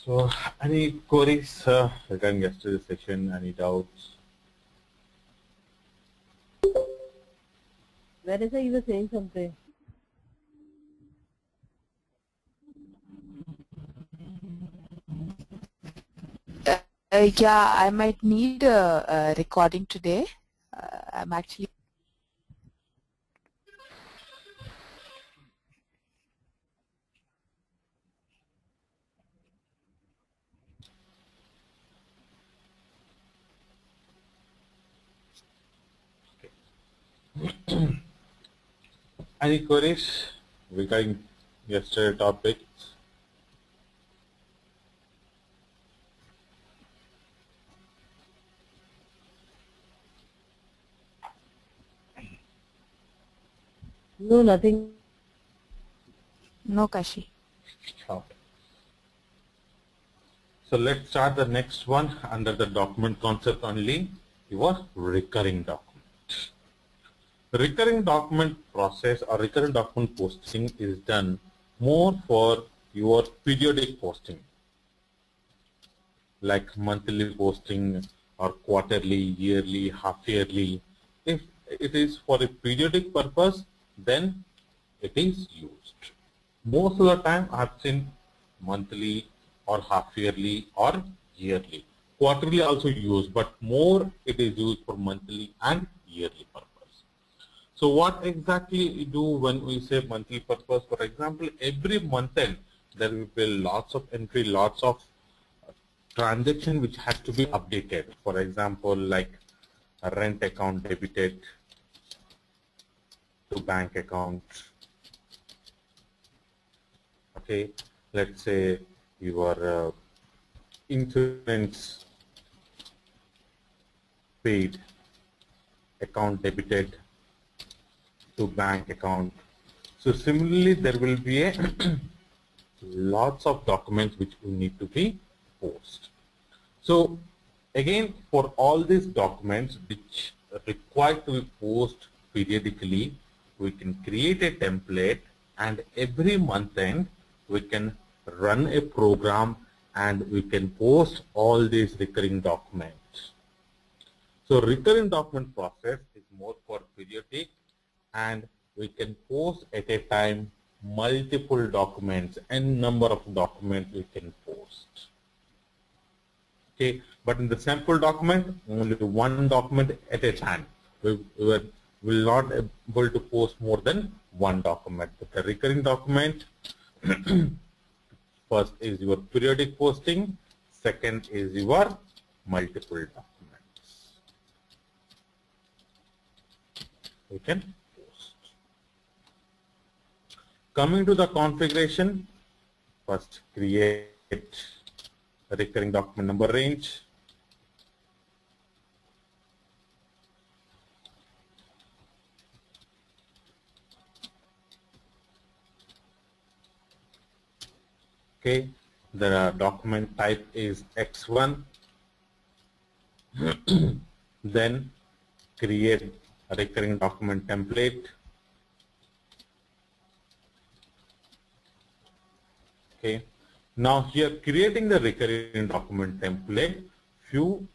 So, any queries regarding yesterday's session? Any doubts? Vanessa, you were saying something. Yeah, I might need a recording today. I'm actually. Any queries regarding yesterday's topics? No, nothing. No, Kashi. Okay. So let's start the next one under the document concept only. Your recurring document. Recurring document process or recurring document posting is done more for your periodic posting, like monthly posting or quarterly, yearly, half yearly. If it is for a periodic purpose, then it is used. Most of the time I have seen monthly or half yearly or yearly. Quarterly also used, but more it is used for monthly and yearly purpose. So what exactly we do when we say monthly purpose? For example, every month end there will be lots of entry, lots of transaction which has to be updated. For example, like a rent account debited to bank account. Okay, let's say your insurance paid, account debited to bank account. So similarly, there will be a lots of documents which we need to be posted. So again, for all these documents which are required to be posted periodically, we can create a template, and every month end we can run a program and we can post all these recurring documents. So recurring document process is more for periodic, and we can post at a time multiple documents and number of documents we can post. Okay, but in the sample document, only one document at a time. We will not able to post more than one document. But the recurring document, first is your periodic posting, second is your multiple documents. We can post. Coming to the configuration, first create recurring document number range. Okay, the document type is X1. Then create a recurring document template. Okay, now here creating the recurring document template, few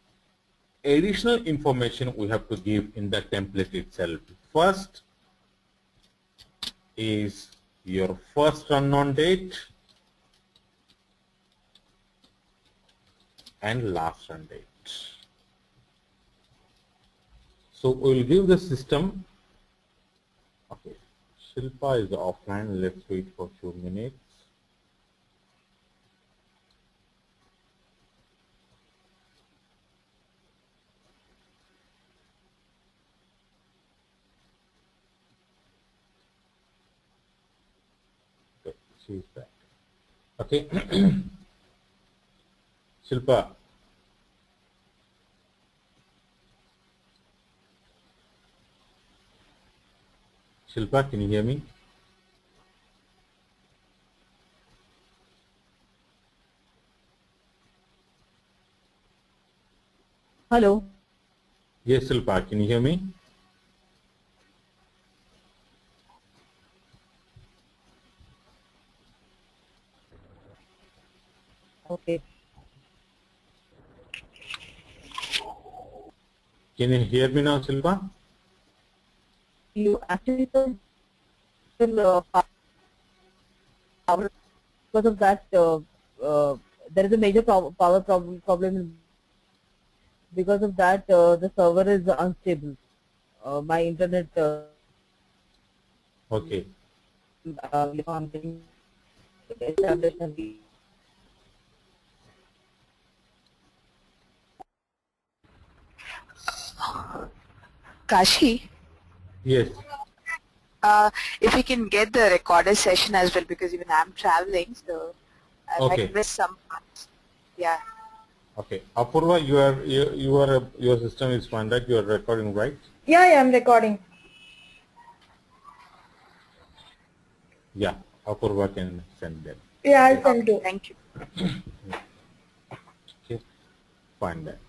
additional information we have to give in the template itself. First is your first run on date and last run date. So we will give the system. Okay, Shilpa is offline. Let's wait for a few minutes. Okay, she's back. Okay, Shilpa. Shilpa, can you hear me? Hello. Yes, Shilpa, can you hear me? Okay. Can you hear me now, Silva? You actually told power because of that. There is a major power problem. Because of that, the server is unstable. My internet. Okay. I'm getting established and Kashi, Yes. if we can get the recorded session as well, because even I'm traveling, so I Okay. might miss some parts. Yeah. Okay. Apurva, your system is fine, right? You are recording, right? Yeah, yeah, I'm recording. Yeah. Apurva can send them. Yeah, I'll Okay. send Okay, you. thank you. Okay. Fine then.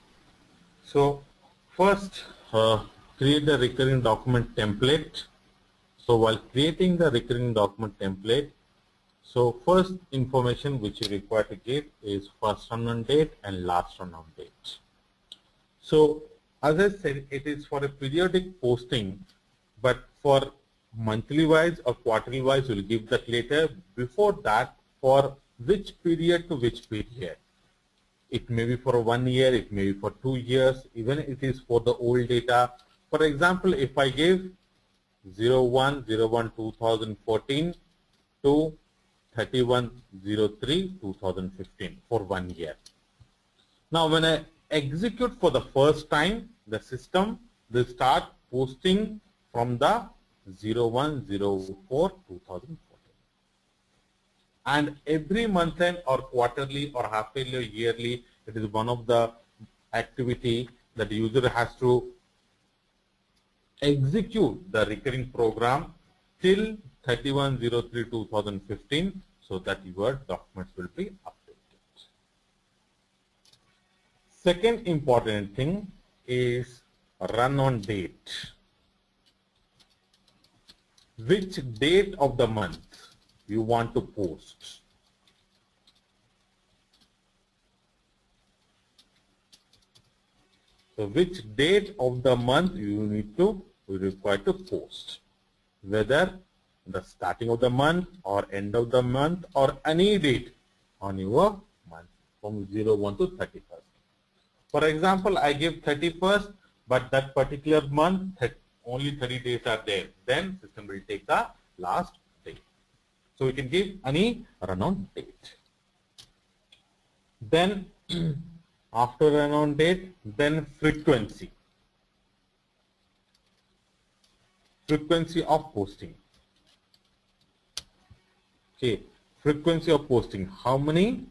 So first, create the recurring document template. So while creating the recurring document template, so first information which you require to give is first run on date and last run on date. So as I said, it is for a periodic posting, but for monthly wise or quarterly wise, we'll give that later. Before that, for which period to which period. It may be for 1 year, it may be for 2 years, even it is for the old data. For example, if I give 01/01/2014 to 31/03/2015 for 1 year. Now, when I execute for the first time, the system will start posting from the 01/04/2014. And every month end or quarterly or half yearly or yearly, it is one of the activity that the user has to execute the recurring program till 31/03/2015 so that your documents will be updated. Second important thing is run on date. Which date of the month you want to post? So which date of the month you need to require to post, whether the starting of the month or end of the month or any date on your month from 01 to 31st. For example, I give 31st, but that particular month only 30 days are there. Then system will take the last day. So we can give any run-on date. Then after run-on date, then frequency. Frequency of posting. Okay, frequency of posting. How many?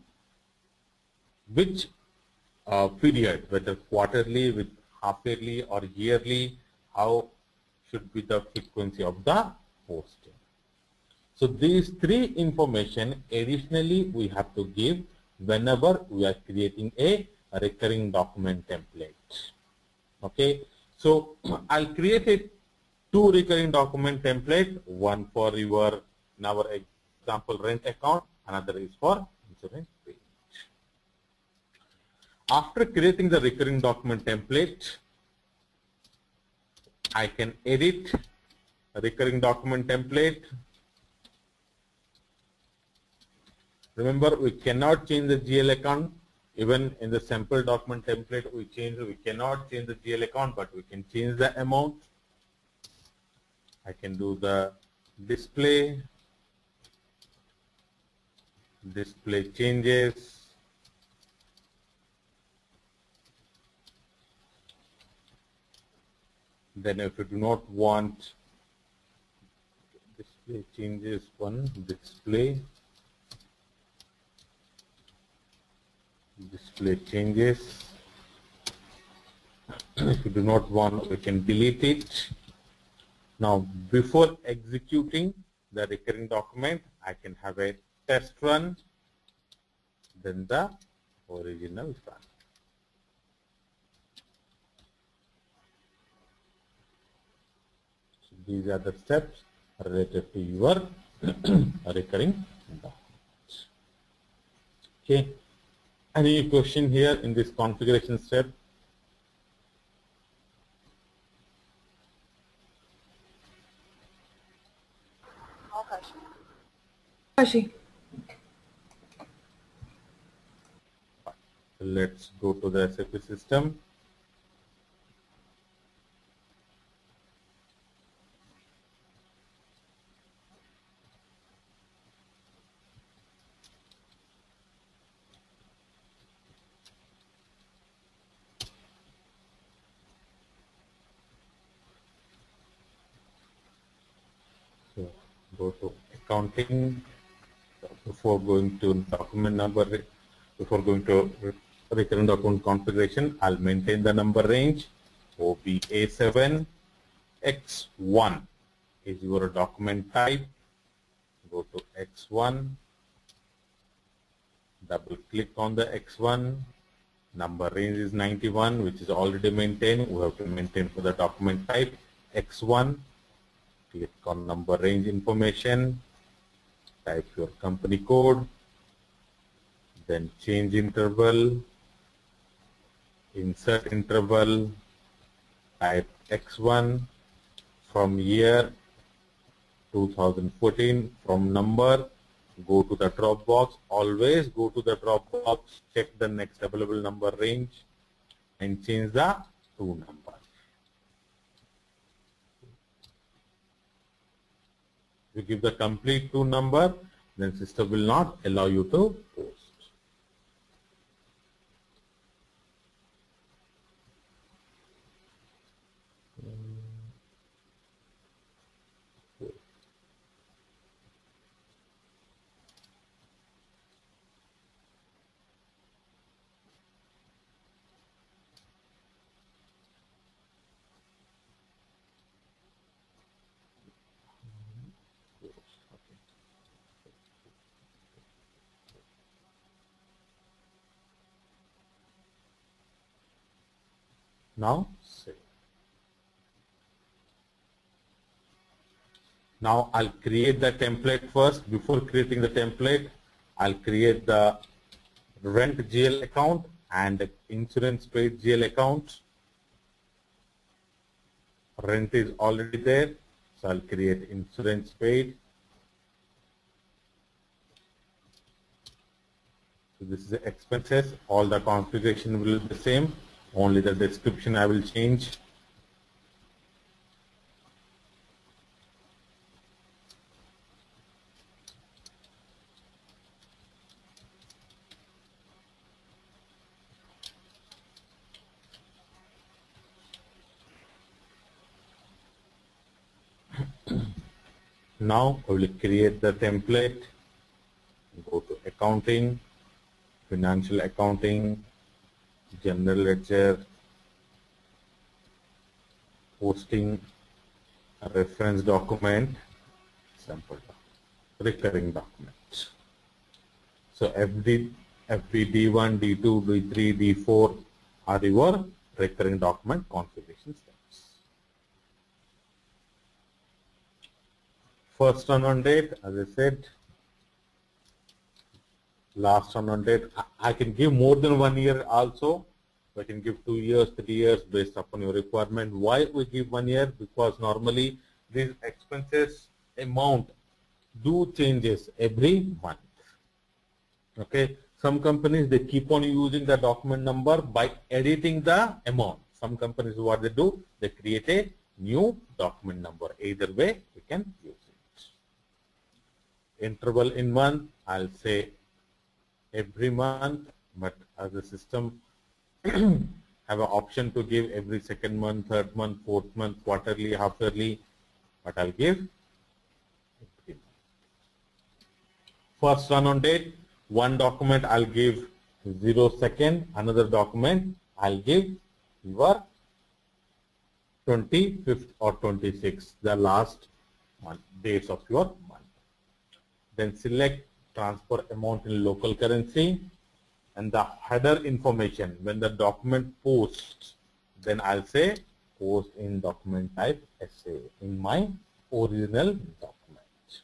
Which period, whether quarterly, with half yearly or yearly, how should be the frequency of the posting. So these three information additionally we have to give whenever we are creating a recurring document template. Okay, so I'll create a two recurring document template, one for your, in our example, rent account, another is for insurance payment. After creating the recurring document template, I can edit a recurring document template. Remember, we cannot change the GL account. Even in the sample document template, we cannot change the GL account, but we can change the amount. I can do the display changes. Then if you do not want display changes, one display changes. If you do not want, we can delete it. Now, before executing the recurring document, I can have a test run, then the original run. So these are the steps related to your recurring document. Okay. Any question here in this configuration step? Kashi. Let's go to the SAP system. So go to accounting. Before going to document number, before going to recurrent account configuration, I'll maintain the number range. OBA7 X1 is your document type. Go to X1, double click on the X1. Number range is 91, which is already maintained. We have to maintain for the document type X1. Click on number range information. Type your company code, then change interval, insert interval, type X1 from year 2014, from number, go to the drop box, always go to the drop box, check the next available number range and change the to number. You give the complete to number, then system will not allow you to post. Now save. Now I'll create the template first. Before creating the template, I'll create the rent GL account and insurance paid GL account. Rent is already there, so I'll create insurance paid. So this is the expenses. All the configuration will be the same. Only the description I will change. Now I will create the template. Go to accounting, financial accounting, general ledger, posting, reference document, sample document, recurring document. So FD, D1, D2, D3, D4 are your recurring document configuration steps. First run on date, as I said, last run on date. I can give more than 1 year also. I can give 2 years, 3 years based upon your requirement. Why we give 1 year? Because normally these expenses amount do changes every month. Okay. Some companies, they keep on using the document number by editing the amount. Some companies, what they do, they create a new document number. Either way, we can use it. Interval in month, I'll say every month, but as a system have an option to give every second month, third month, fourth month, quarterly, half yearly, but I'll give every month. First run on date, one document I'll give 0 second, another document I'll give your 25th or 26th, the last month, dates of your month. Then select transfer amount in local currency and the header information. When the document posts, then I'll say post in document type SA in my original document.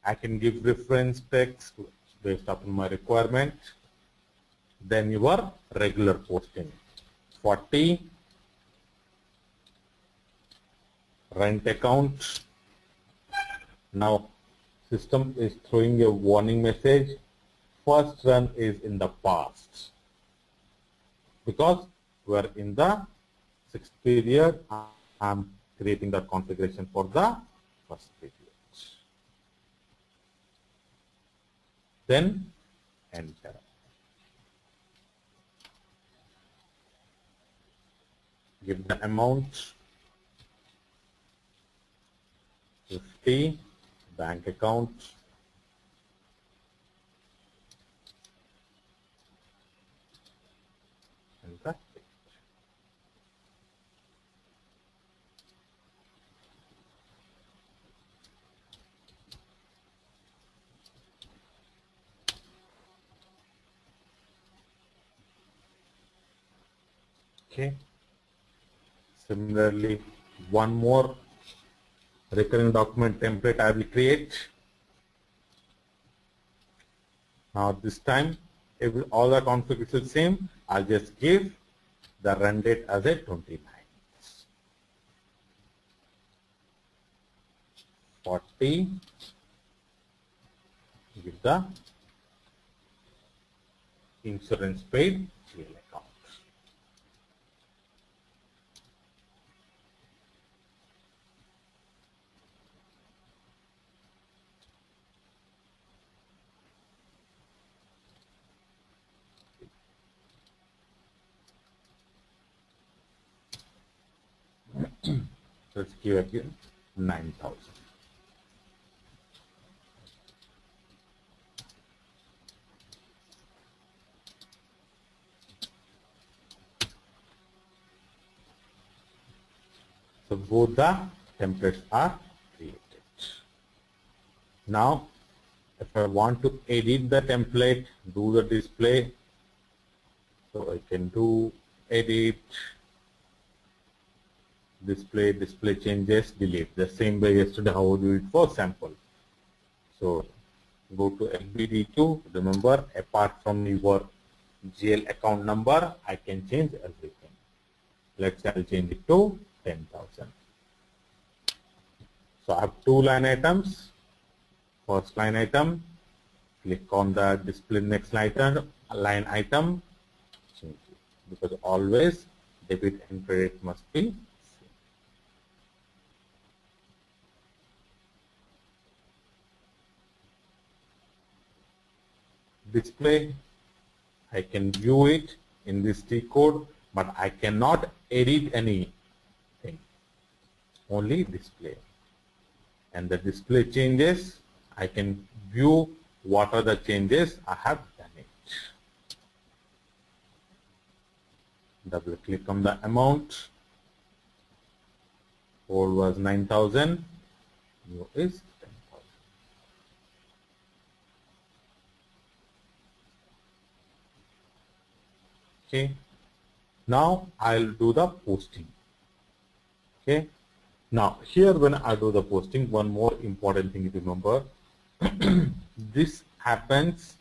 I can give reference text based upon my requirement. then your regular posting. 40 rent account. Now system is throwing a warning message. First run is in the past because we're in the 6th period. I'm creating the configuration for the first period. Then enter. Give the amount 50, bank account, and that's it. Okay. Similarly, one more recurring document template I will create. Now this time, all the configuration is same. I'll just give the run date as a 29. 40. Give the insurance paid GL account. Let's give again 9,000. So both the templates are created. Now, if I want to edit the template, do the display, so I can do edit, display changes, delete. The same way yesterday how we do it for sample. So go to LBD2. Remember, apart from your GL account number, I can change everything. Let's say I'll change it to 10,000. So I have 2 line items. First line item, click on the display next line item, change it, because always debit and credit must be same. Display, I can view it in this T code, but I cannot edit anything, only display. And the display changes, I can view what are the changes I have done it. Double click on the amount. Old was 9,000, new is 10,000. Okay. Now I'll do the posting. Okay. Now here when I do the posting, one more important thing to remember. This happens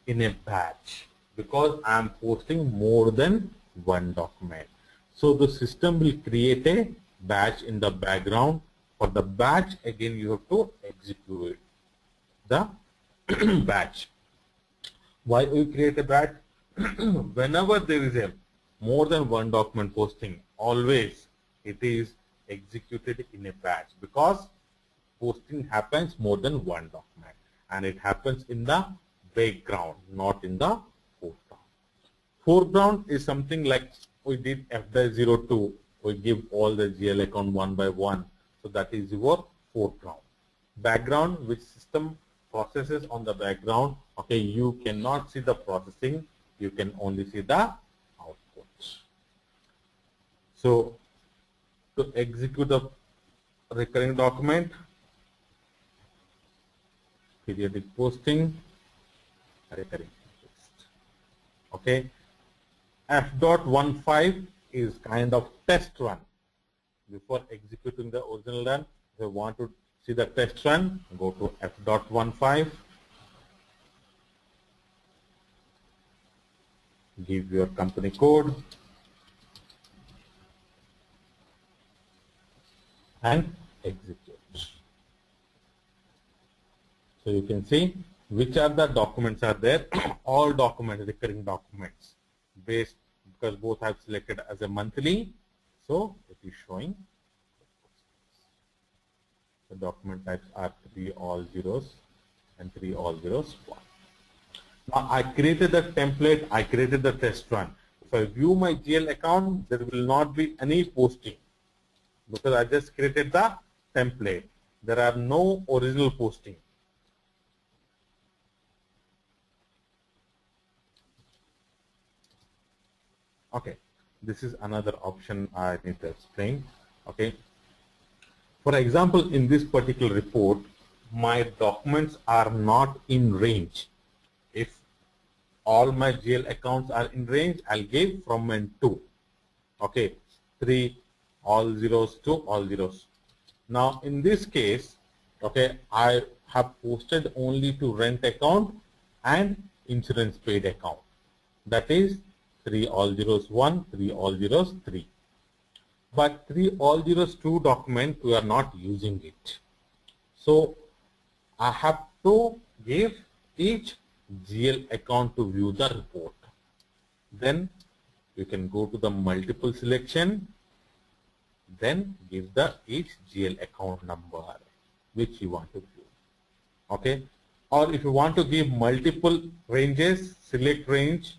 in a batch because I am posting more than one document. So the system will create a batch in the background. For the batch, again you have to execute the batch. Why we create a batch? Whenever there is a more than one document posting, always it is executed in a batch because posting happens more than one document and it happens in the background, not in the foreground. Foreground is something like we did FDI02. We give all the GL account one by one. So that is your foreground. Background, which system processes on the background. Okay, you cannot see the processing. You can only see the output. So to execute the recurring document, periodic posting, recurring post. Okay. F.15 is kind of test run. Before executing the original run, if you want to see the test run, go to F.15. give your company code, and execute. So you can see which are the documents are there. All documents, recurring documents, based because both have selected as a monthly. So it is showing the document types are 3 all zeros and 3 all zeros 1. Now I created the template, I created the test run. If I view my GL account, there will not be any posting because I just created the template. There are no original posting. Okay, this is another option I need to explain. Okay, for example, in this particular report, my documents are not in range. If all my GL accounts are in range, I'll give from and to. Okay, 3 all zeros to all zeros. Now in this case, okay, I have posted only to rent account and insurance paid account. That is 3 all zeros 1, 3 all zeros 3. But 3 all zeros 2 document, we are not using it. So I have to give each GL account to view the report. Then you can go to the multiple selection, then give the each GL account number which you want to view. Okay, or if you want to give multiple ranges, select range,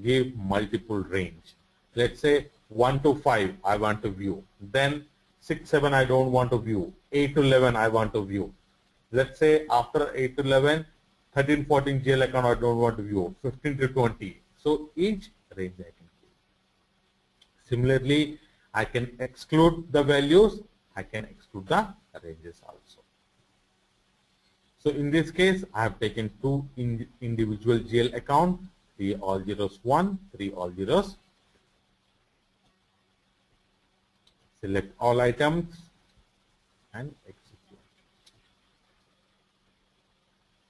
give multiple range. Let's say 1 to 5 I want to view, then 6, 7 I don't want to view, 8 to 11 I want to view. Let's say after 8 to 11, 13, 14 GL account I don't want to view, 15 to 20. So each range I can give. Similarly, I can exclude the values, I can exclude the ranges also. So in this case, I have taken 2 individual GL account, 3 all zeros 1, 3 all zeros. Select all items and execute.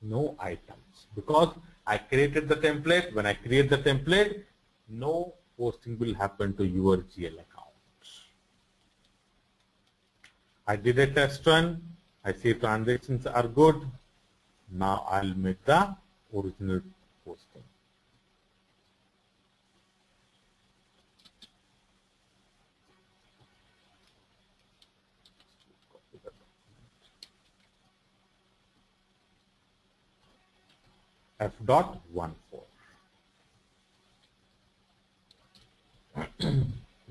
No items, because I created the template. When I create the template, no posting will happen to your GL account. I did a test run. I see transactions are good. Now I'll make the original posting. F.14.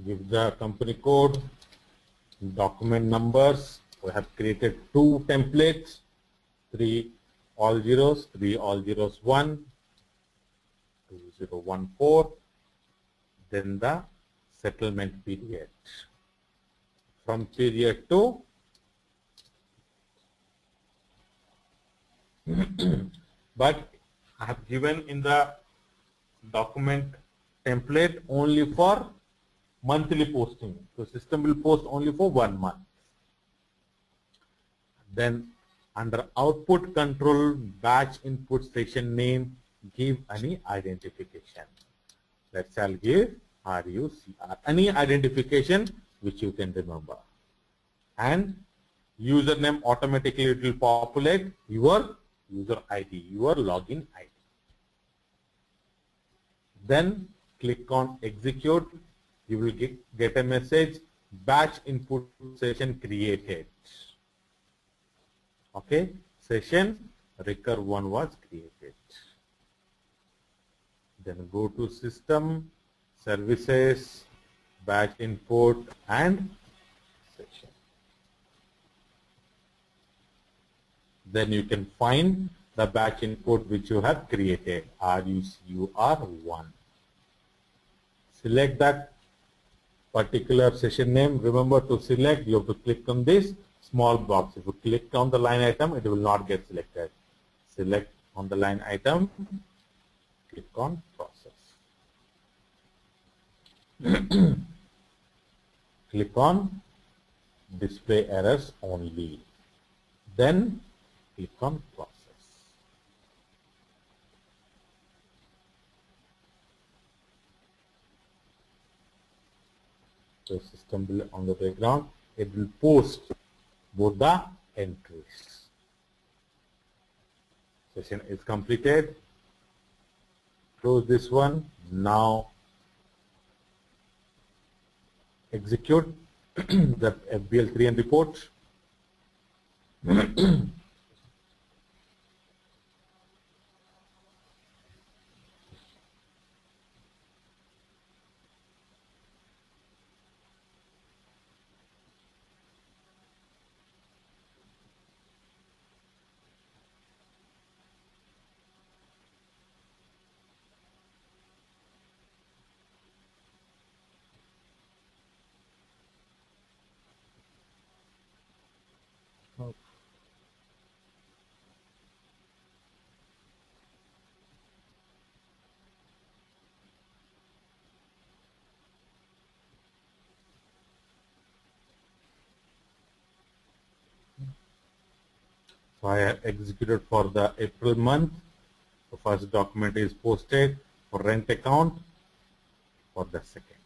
Give the company code, document numbers. We have created 2 templates, 3 all zeros, 3 all zeros 1, 2014. Then the settlement period. From period to but I have given in the document template only for monthly posting. So system will post only for 1 month. Then under output control, batch input station name, give any identification. Let's say I'll give RUCR, any identification which you can remember. And username, automatically it will populate your user ID, your login ID. Then click on execute. You will get a message, batch input session created. Okay, session recur1 was created. Then go to system, services, batch input and session. Then you can find the batch input which you have created, RUCR1. Select that particular session name. Remember to select, you have to click on this small box. If you click on the line item, it will not get selected. Select on the line item, click on process. Click on display errors only. Then click on process. So system will on the background, it will post both the entries. Session is completed. Close this one. Now execute the FBL3N report. So I have executed for the April month. The first document is posted for rent account for the second.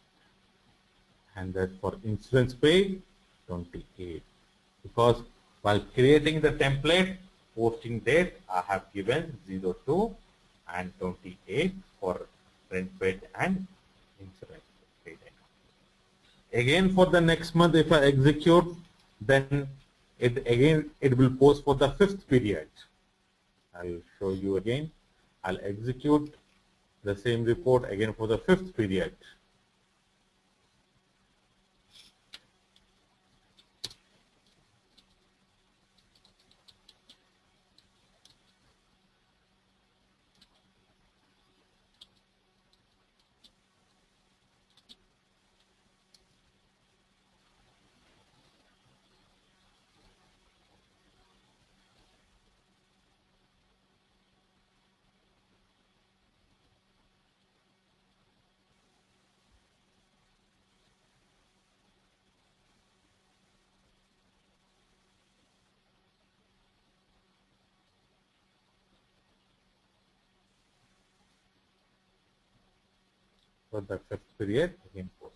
And that for insurance pay, 28. Because while creating the template, posting date, I have given 02 and 28 for rent paid and insurance paid. Again for the next month, if I execute, then it will post for the 5th period. I'll show you again. I'll execute the same report again for the 5th period. For the 5th period, again post.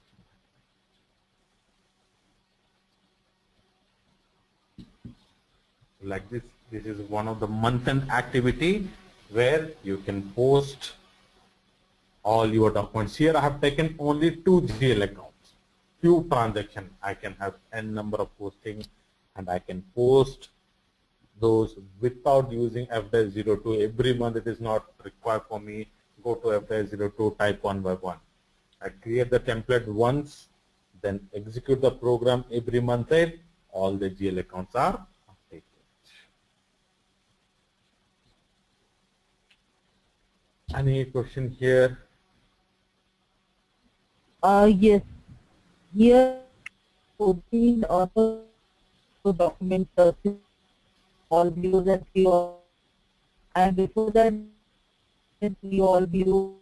Like this is one of the month-end activity where you can post all your documents. Here I have taken only 2 GL accounts, few transactions. I can have n number of posting and I can post those without using F-02. Every month it is not required for me. Go to F-02, type one by one. I create the template once, then execute the program every month. All the GL accounts are updated. Any question here? Yes. Here, 14 author documents, all views and 3 all, and before that, 3 all view.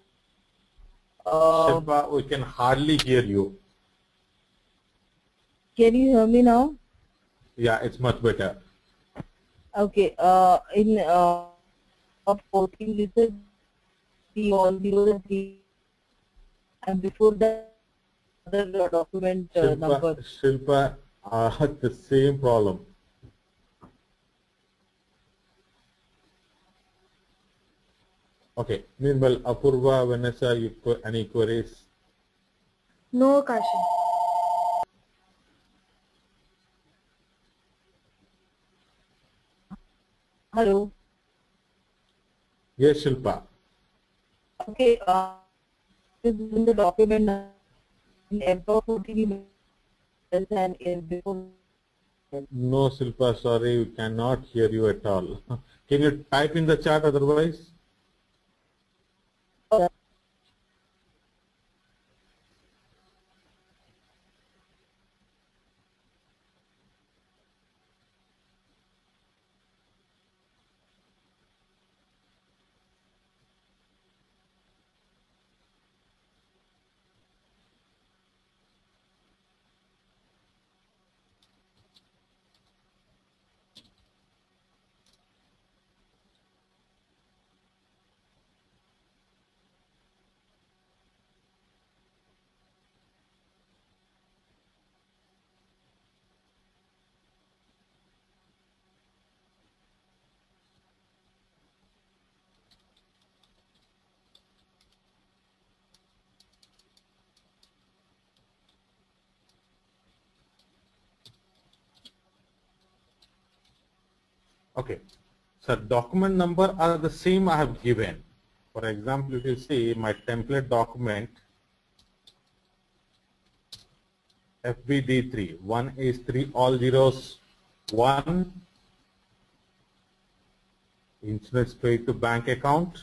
Shilpa, we can hardly hear you. Can you hear me now? Yeah, it's much better. Okay. In of 14, you said 3 all views and 3, and before that, other document number. Shilpa, the same problem. Okay. Meanwhile, Apurva, Vanessa, any queries? No, Kashi. Hello. Yes, Shilpa. Okay. This is in the document in Empower 14 and in before. No, Shilpa, sorry, we cannot hear you at all. Can you type in the chat otherwise? Okay. So document number are the same I have given. For example, if you see my template document FBD3, one is 3 all zeros, 1 insurance paid to bank account.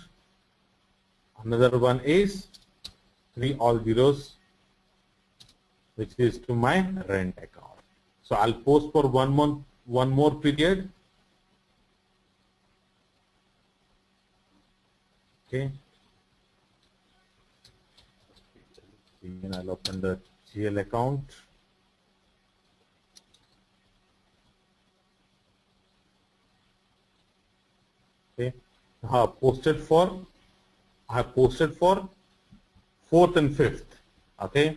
Another one is 3 all zeros, which is to my rent account. So I'll post for 1 month, 1 more period. Okay. And I'll open the GL account. Okay. I have posted for 4th and 5th. Okay.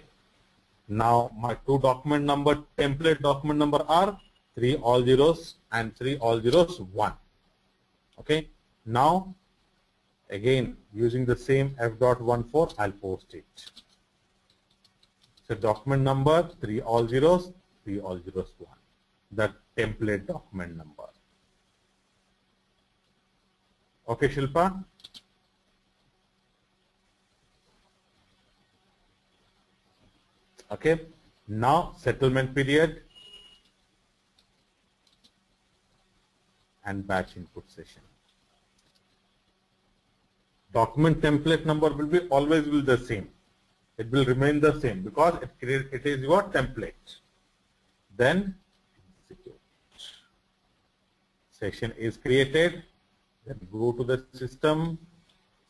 Now my two document number, template document number are 3 all zeros and 3 all zeros 1. Okay. Now again using the same f.14 I'll post it. So document number 3 all zeros, 3 all zeros 1. The template document number. Okay, Shilpa? Okay. Now settlement period and batch input session. Document template number will be always the same. It will remain the same because it is your template. Then execute. Session is created. Then go to the system,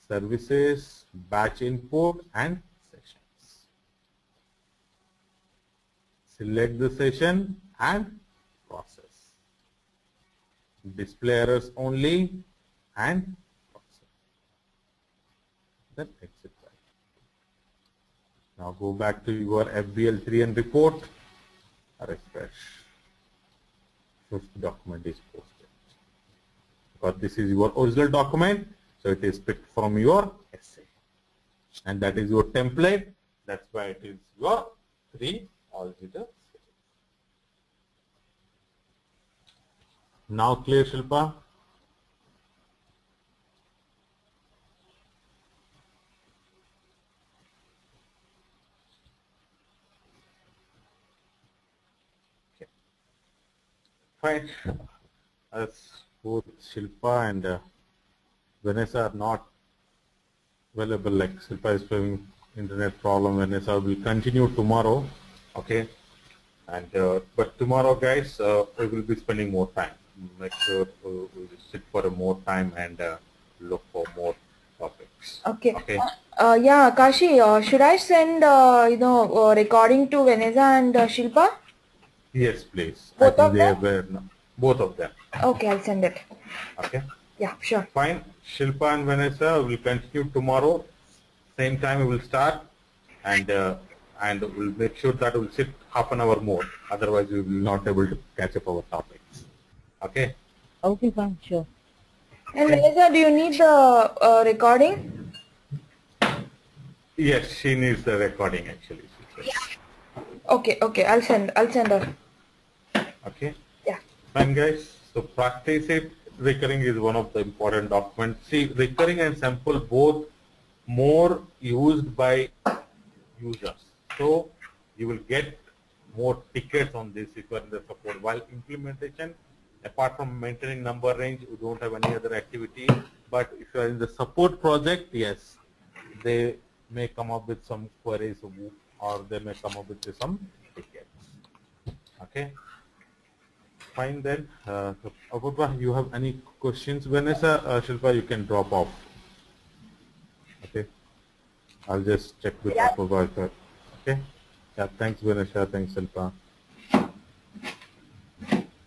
services, batch input and sessions. Select the session and process. Display errors only and process. Then exit. Now go back to your FBL3 and report. Refresh. 5th document is posted. Because this is your original document, so it is picked from your essay. And that is your template. That's why it is your 3 all zeros. Now clear, Shilpa? Fine. As both Shilpa and Vanessa are not available, like Shilpa is having internet problem, Vanessa will continue tomorrow. Okay. And but tomorrow, guys, we will be spending more time. Make sure we will sit for more time and look for more topics. Okay. Okay. Yeah, Kashi, should I send recording to Vanessa and Shilpa? Yes, please. Both I think of they them? were both of them. Okay, I'll send it. Okay. Yeah, sure. Fine. Shilpa and Vanessa will continue tomorrow. Same time we will start, and we'll make sure that we'll sit half an hour more. Otherwise, we will not able to catch up our topics. Okay. Okay, fine, sure. And Vanessa, do you need the recording? Yes, she needs the recording actually. She said. Okay, I'll send her. Okay. Yeah. Fine, guys. So practice it. Recurring is one of the important documents. See, recurring and sample both more used by users. So you will get more tickets on this if you are in the support. While implementation, apart from maintaining number range, you don't have any other activity. But if you are in the support project, yes, they may come up with some queries or they may come up with some tickets. Okay. Fine then. Apurva, you have any questions? Vanessa, Shilpa, you can drop off. Okay. I'll just check with Apurva. Okay. Yeah. Thanks, Vanessa. Thanks, Shilpa.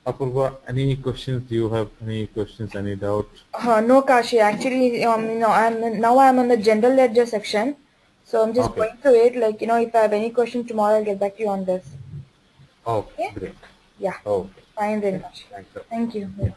Apurva, any questions? Do you have any questions? Any doubt? No, Kashi. Actually, I'm on the general ledger section, so I'm just going through it. Like, if I have any questions tomorrow, I'll get back to you on this. Okay, great. Yeah. Okay. Fine then. Thanks, sir. Thank you. Yeah.